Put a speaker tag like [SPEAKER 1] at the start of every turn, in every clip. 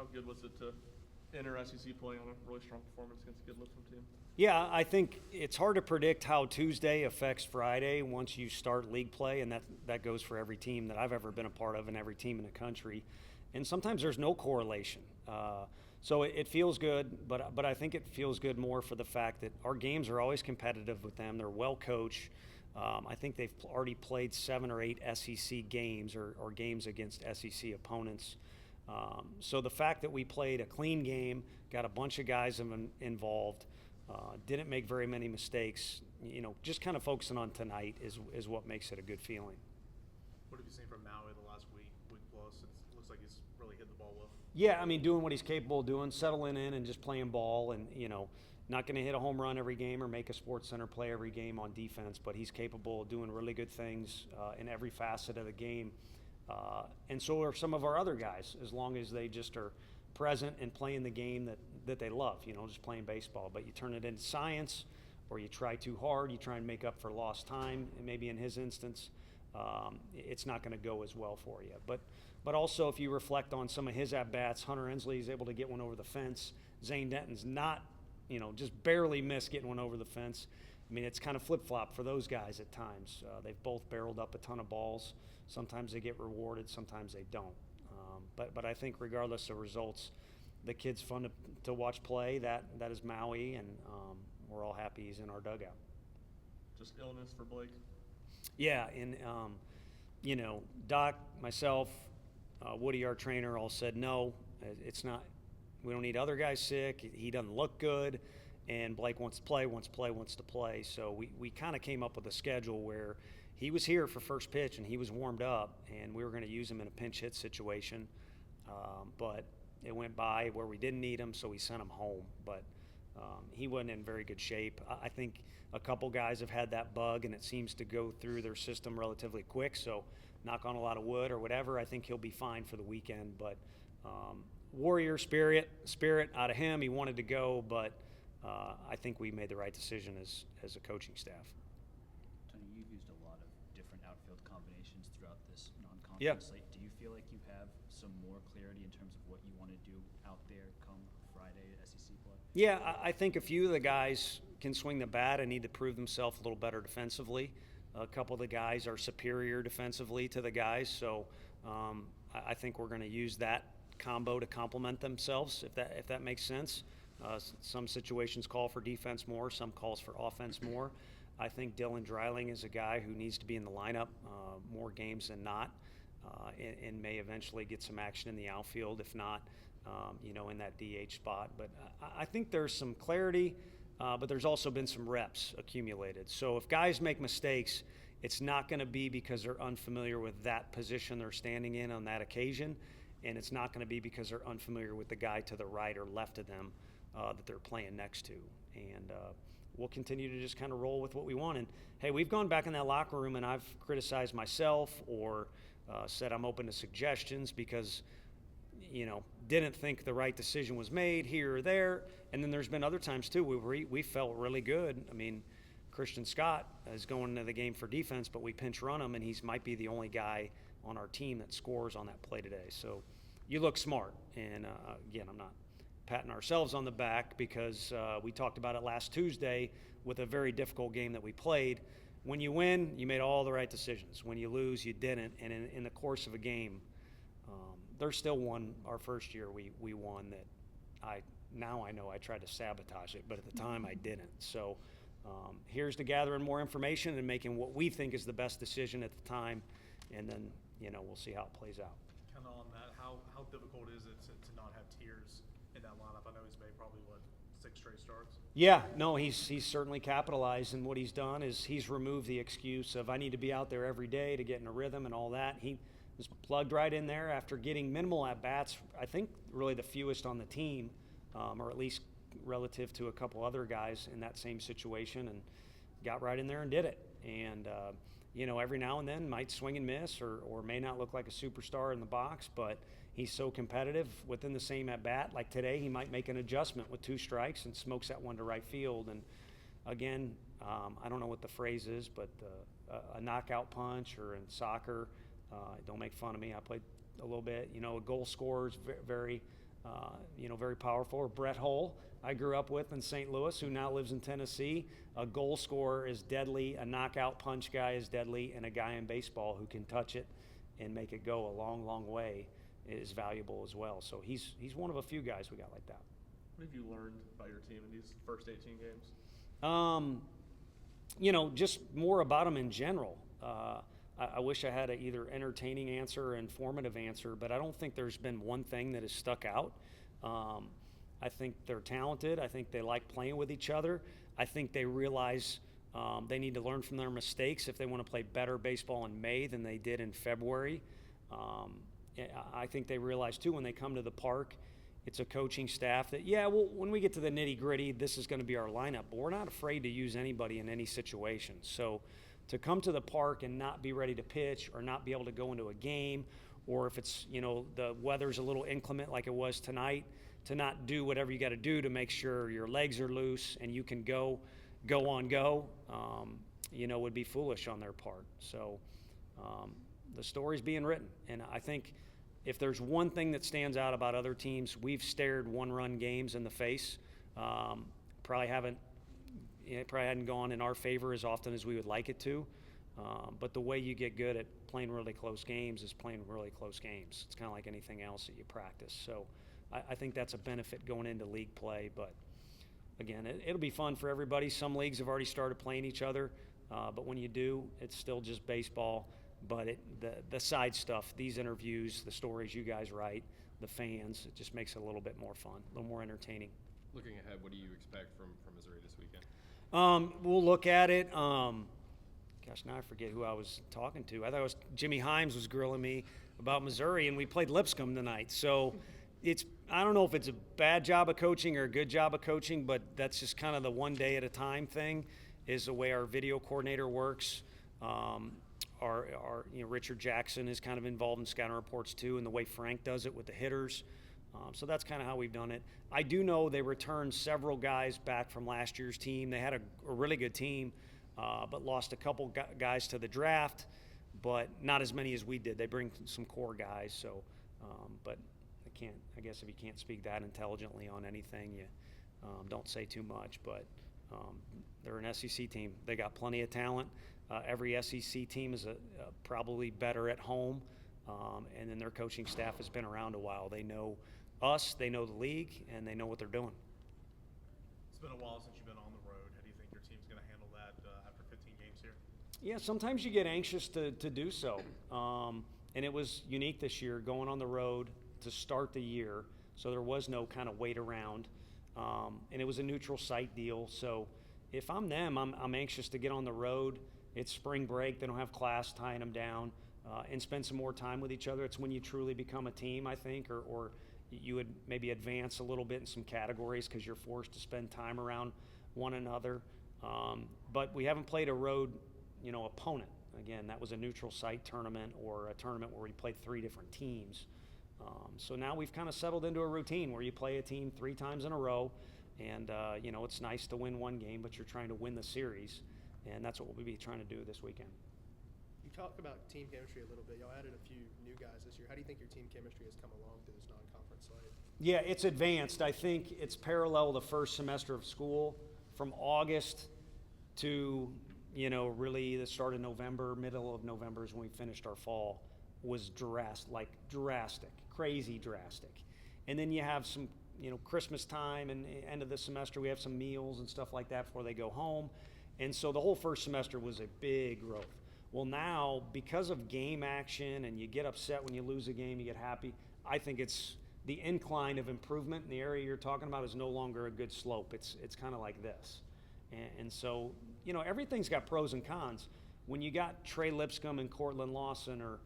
[SPEAKER 1] how good was it to enter SEC play on a really strong performance against a good Lipscomb team?
[SPEAKER 2] Yeah, I think it's hard to predict how Tuesday affects Friday once you start league play, and that goes for every team that I've ever been a part of and every team in the country. And sometimes there's no correlation. So it feels good, but I think it feels good more for the fact that our games are always competitive with them. They're well coached. I think they've already played 7 or 8 SEC games or games against SEC opponents. So the fact that we played a clean game, got a bunch of guys involved, didn't make very many mistakes, just kind of focusing on tonight is what makes it a good feeling.
[SPEAKER 3] What have you seen from Maui the last week plus? It looks like he's really hit the ball well.
[SPEAKER 2] Yeah, I mean, doing what he's capable of doing, settling in and just playing ball, and not going to hit a home run every game or make a Sports Center play every game on defense, but he's capable of doing really good things in every facet of the game. And so are some of our other guys, as long as they just are present and playing the game that they love, just playing baseball. But you turn it into science, or you try too hard, you try and make up for lost time, and maybe in his instance, it's not going to go as well for you. But also, if you reflect on some of his at-bats, Hunter Ensley is able to get one over the fence. Zane Denton's not, just barely missed getting one over the fence. I mean, it's kind of flip-flop for those guys at times. They've both barreled up a ton of balls. Sometimes they get rewarded, sometimes they don't. But I think regardless of results, the kid's fun to watch play. That is Maui, and we're all happy he's in our dugout.
[SPEAKER 1] Just illness for Blake?
[SPEAKER 2] Yeah, and, Doc, myself, Woody, our trainer, all said no, it's not. We don't need other guys sick. He doesn't look good, and Blake wants to play. So we kind of came up with a schedule where he was here for first pitch and he was warmed up, and we were going to use him in a pinch hit situation. But it went by where we didn't need him, so we sent him home. But he wasn't in very good shape. I think a couple guys have had that bug, and it seems to go through their system relatively quick. So knock on a lot of wood or whatever, I think he'll be fine for the weekend. But Warrior spirit out of him. He wanted to go, but I think we made the right decision as a coaching staff.
[SPEAKER 4] Tony, you've used a lot of different outfield combinations throughout this non-conference slate. Do you feel like you have some more clarity in terms of what you want to do out there come Friday at SEC play?
[SPEAKER 2] Yeah, I think a few of the guys can swing the bat and need to prove themselves a little better defensively. A couple of the guys are superior defensively to the guys, so I think we're going to use that combo to complement themselves, if that makes sense. Some situations call for defense more, some calls for offense more. I think Dylan Dreiling is a guy who needs to be in the lineup more games than not, and may eventually get some action in the outfield, if not, in that DH spot. But I think there's some clarity, but there's also been some reps accumulated. So if guys make mistakes, it's not going to be because they're unfamiliar with that position they're standing in on that occasion, and it's not going to be because they're unfamiliar with the guy to the right or left of them that they're playing next to. And we'll continue to just kind of roll with what we want. And, hey, we've gone back in that locker room, and I've criticized myself or said I'm open to suggestions because, didn't think the right decision was made here or there. And then there's been other times, too, where we felt really good. I mean, Christian Scott is going into the game for defense, but we pinch run him, and he might be the only guy on our team that scores on that play today. So you look smart. And, again, I'm not patting ourselves on the back because we talked about it last Tuesday with a very difficult game that we played. When you win, you made all the right decisions. When you lose, you didn't. And in the course of a game, there's still one, our first year we won that I know I tried to sabotage it, but at the time I didn't. So here's to gathering more information and making what we think is the best decision at the time, and then we'll see how it plays out.
[SPEAKER 3] Kind of on that, how difficult is it to not have Tiers in that lineup? I know he's made probably 6 straight starts.
[SPEAKER 2] Yeah, no, he's certainly capitalized, and what he's done is he's removed the excuse of I need to be out there every day to get in a rhythm and all that. He was plugged right in there after getting minimal at bats. I think really the fewest on the team, or at least relative to a couple other guys in that same situation, and got right in there and did it. And every now and then might swing and miss or may not look like a superstar in the box, but he's so competitive within the same at-bat. Like today, he might make an adjustment with 2 strikes and smokes that one to right field. And again, I don't know what the phrase is, but a knockout punch, or in soccer, don't make fun of me. I played a little bit. A goal scorer is very very powerful. Or Brett Hull, I grew up with in St. Louis, who now lives in Tennessee. A goal scorer is deadly, a knockout punch guy is deadly, and a guy in baseball who can touch it and make it go a long, long way is valuable as well. So he's one of a few guys we got like that.
[SPEAKER 1] What have you learned about your team in these first 18 games?
[SPEAKER 2] Just more about them in general. I wish I had a either entertaining answer or informative answer, but I don't think there's been one thing that has stuck out. I think they're talented. I think they like playing with each other. I think they realize they need to learn from their mistakes if they want to play better baseball in May than they did in February. I think they realize, too, when they come to the park, it's a coaching staff that, when we get to the nitty-gritty, this is going to be our lineup. But we're not afraid to use anybody in any situation. So to come to the park and not be ready to pitch or not be able to go into a game, or if it's, the weather's a little inclement like it was tonight, to not do whatever you got to do to make sure your legs are loose and you can go, would be foolish on their part. So the story's being written. And I think if there's one thing that stands out about other teams, we've stared one-run games in the face. Probably hadn't gone in our favor as often as we would like it to. But the way you get good at playing really close games is playing really close games. It's kind of like anything else that you practice. So I think that's a benefit going into league play. But again, it'll be fun for everybody. Some leagues have already started playing each other. But when you do, it's still just baseball. But the side stuff, these interviews, the stories you guys write, the fans, it just makes it a little bit more fun, a little more entertaining.
[SPEAKER 5] Looking ahead, what do you expect from Missouri this weekend?
[SPEAKER 2] We'll look at it. Now I forget who I was talking to. I thought it was Jimmy Himes was grilling me about Missouri, and we played Lipscomb tonight. So I don't know if it's a bad job of coaching or a good job of coaching, but that's just kind of the one day at a time thing is the way our video coordinator works. Richard Jackson is kind of involved in scouting reports too, and the way Frank does it with the hitters. So that's kind of how we've done it. I do know they returned several guys back from last year's team. They had a really good team, but lost a couple guys to the draft, but not as many as we did. They bring some core guys. So, but I guess if you can't speak that intelligently on anything, you don't say too much. But they're an SEC team. They got plenty of talent. Every SEC team is probably better at home, and then their coaching staff has been around a while. They know us, they know the league, and they know what they're doing.
[SPEAKER 3] It's been a while since you've been on the road. How do you think your team's going to handle that after 15 games here?
[SPEAKER 2] Yeah, sometimes you get anxious to do so, and it was unique this year going on the road to start the year, so there was no kind of wait around, and it was a neutral site deal. So if I'm them, I'm anxious to get on the road. It's spring break. They don't have class tying them down, and spend some more time with each other. It's when you truly become a team, I think, or you would maybe advance a little bit in some categories because you're forced to spend time around one another. But we haven't played a road, opponent. Again, that was a neutral site tournament or a tournament where we played 3 different teams. So now we've kind of settled into a routine where you play a team 3 times in a row. And, it's nice to win one game, but you're trying to win the series. And that's what we'll be trying to do this weekend.
[SPEAKER 6] You talked about team chemistry a little bit. Y'all added a few new guys this year. How do you think your team chemistry has come along through this non-conference slate?
[SPEAKER 2] Yeah, it's advanced. I think it's parallel the first semester of school from August to, really the start of November, middle of November is when we finished our fall, was drastic, crazy drastic. And then you have some, Christmas time and end of the semester, we have some meals and stuff like that before they go home. And so the whole first semester was a big growth. Well, now, because of game action and you get upset when you lose a game, you get happy, I think it's the incline of improvement in the area you're talking about is no longer a good slope. It's kind of like this. And so, everything's got pros and cons. When you got Trey Lipscomb and Cortland Lawson are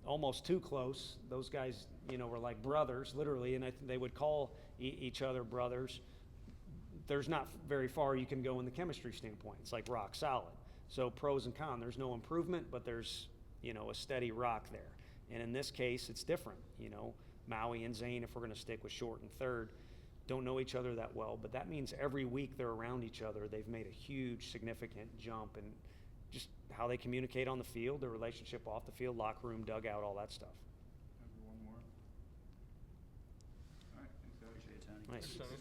[SPEAKER 2] almost too close, those guys, were like brothers, literally, and they would call each other brothers. There's not very far you can go in the chemistry standpoint. It's like rock solid. So pros and cons, there's no improvement, but there's, a steady rock there. And in this case, it's different. Maui and Zane, if we're going to stick with short and third, don't know each other that well, but that means every week they're around each other. They've made a huge, significant jump in just how they communicate on the field, their relationship off the field, locker room, dugout, all that stuff.
[SPEAKER 5] One more.
[SPEAKER 2] Nice.
[SPEAKER 1] Thanks, Tony.